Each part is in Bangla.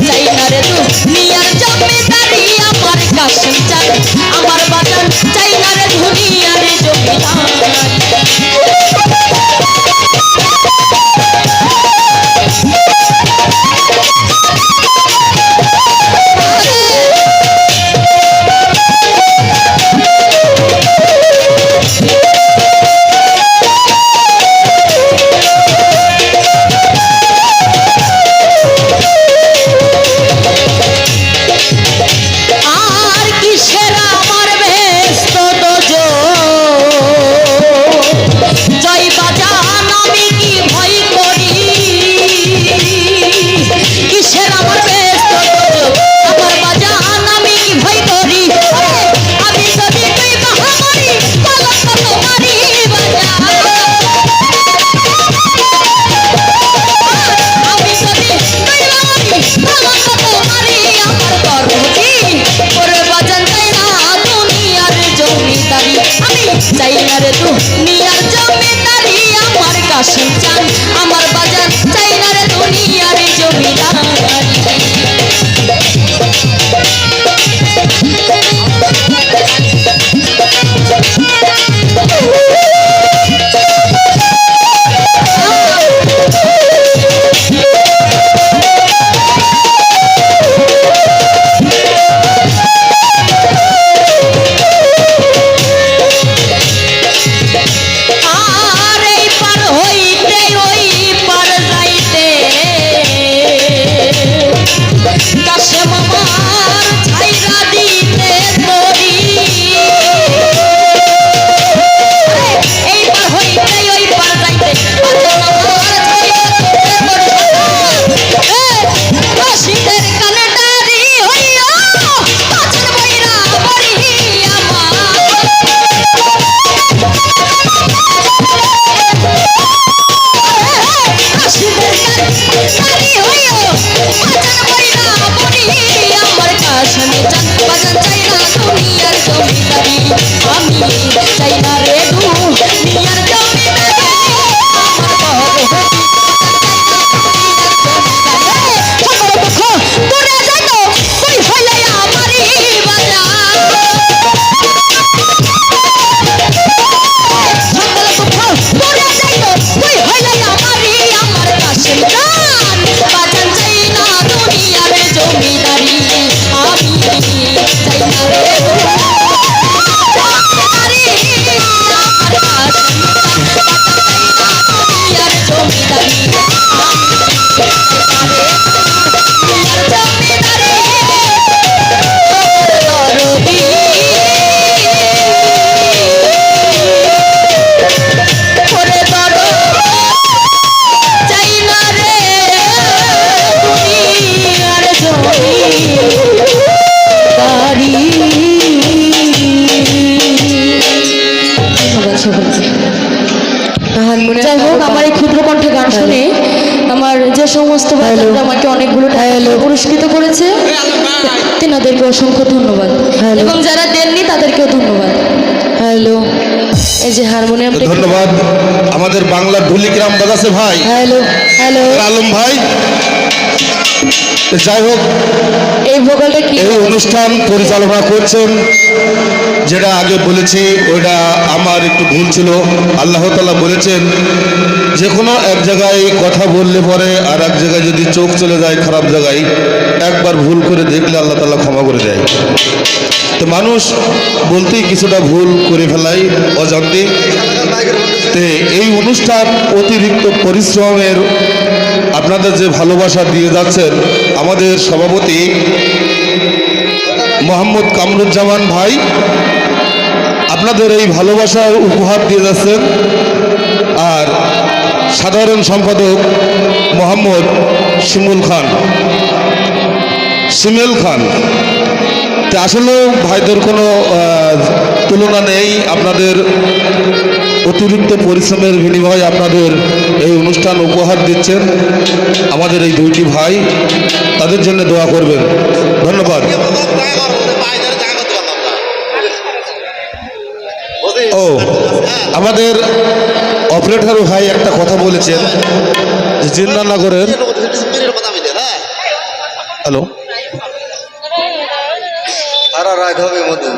চাই না রে দুনিয়ার জমিদারি আমার কাশেম চান আমার বাজান চাই না রে দুনিয়ার জমিদারি চাই না রে দুনিয়ার জমিদারি আমার কাশেম চান আমার বাজান চাই না রে দুনিয়ার জমিদারি যাই হোক আমার এই ক্ষুদ্র কণ্ঠে গান শুনে আমার যে সমস্ত ভাইরা আমাকে অনেকগুলো পুরস্কৃত করেছে তেনাদেরকে অসংখ্য ধন্যবাদ এবং যারা দেননি তাদেরকেও ধন্যবাদ। হ্যালো এই যে হারমোনিয়ামটা ধন্যবাদ আমাদের বাংলার ঢুলিগ্রাম বাজাচ্ছে ভাই। হ্যালো হ্যালো আলম ভাই। যাই হোক এই ভোকালটা কি এই অনুষ্ঠান পরিচালনা করছেন যেটা আগে বলেছি ওইটা আমার একটু ভুল ছিল। আল্লাহ তাআলা বলেছেন যে কোনো এক জায়গায় কথা বললে পরে আর এক জায়গায় যদি চোখ চলে যায় খারাপ জায়গায় একবার ভুল করে দেখলে আল্লাহ তাআলা ক্ষমা করে দেয়। তো মানুষ বলতেই কিছুটা ভুল করে ফেলাই অজান্তে। তো এই অনুষ্ঠান অতিরিক্ত পরিশ্রমের আপনাদের যে ভালোবাসা দিয়ে যাচ্ছেন আমাদের সভাপতি মোহাম্মদ কামরুজ্জামান ভাই আপনাদের এই ভালোবাসার উপহার দিয়ে যাচ্ছেন। আর সাধারণ সম্পাদক মোহাম্মদ শিমুল খান আসলেও ভাইদের কোনো তুলনা নেই। আপনাদের অতিরিক্ত পরিশ্রমের বিনিময়ে আপনাদের এই অনুষ্ঠান উপহার দিচ্ছেন আমাদের এই দুইটি ভাই, তাদের জন্য দোয়া করবেন। ধন্যবাদ। ও আমাদের অপারেটর ভাই একটা কথা বলেছেন যে জিন্দানগরের হ্যালো, সারা রাত হবে মধু,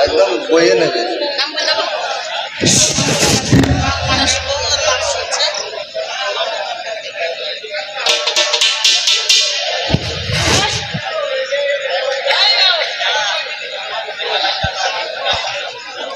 একদম বইয়ে নেবে।